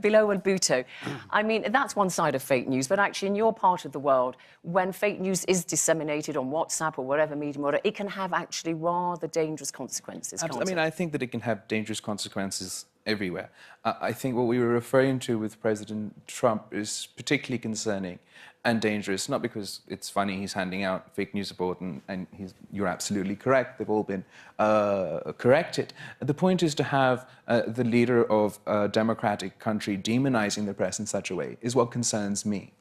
Bilal Bhutto. I mean, that's one side of fake news, but actually in your part of the world, when fake news is disseminated on WhatsApp or whatever medium, it can have actually rather dangerous consequences, can't I mean, it? I think that it can have dangerous consequences everywhere. I think what we were referring to with President Trump is particularly concerning and dangerous, not because it's funny he's handing out fake news support, and you're absolutely correct, they've all been corrected. The point is to have the leader of a democratic country demonizing the press in such a way is what concerns me.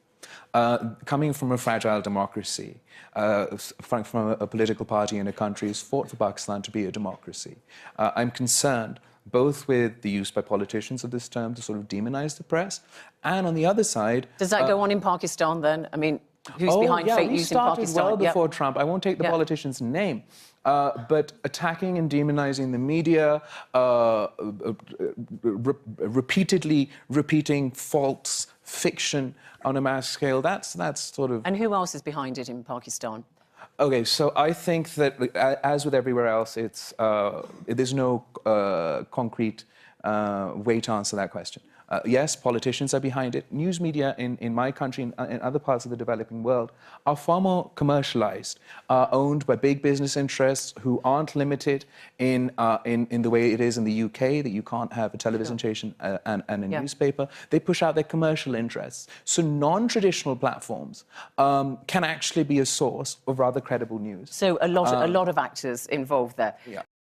Coming from a fragile democracy, from a political party in a country who's fought for Pakistan to be a democracy, I'm concerned both with the use by politicians of this term to sort of demonize the press, and on the other side... Does that go on in Pakistan, then? I mean, who's behind fake news in Pakistan? We started well before Trump. I won't take the politician's name. But attacking and demonizing the media, repeatedly repeating false fiction on a mass scale, that's sort of... And who else is behind it in Pakistan? OK, so I think that, as with everywhere else, there's no concrete way to answer that question. Yes, politicians are behind it. News media in my country and in other parts of the developing world are far more commercialized, owned by big business interests who aren't limited in the way it is in the UK, that you can't have a television station and a newspaper. They push out their commercial interests. So non-traditional platforms can actually be a source of rather credible news. So a lot of actors involved there. Yeah.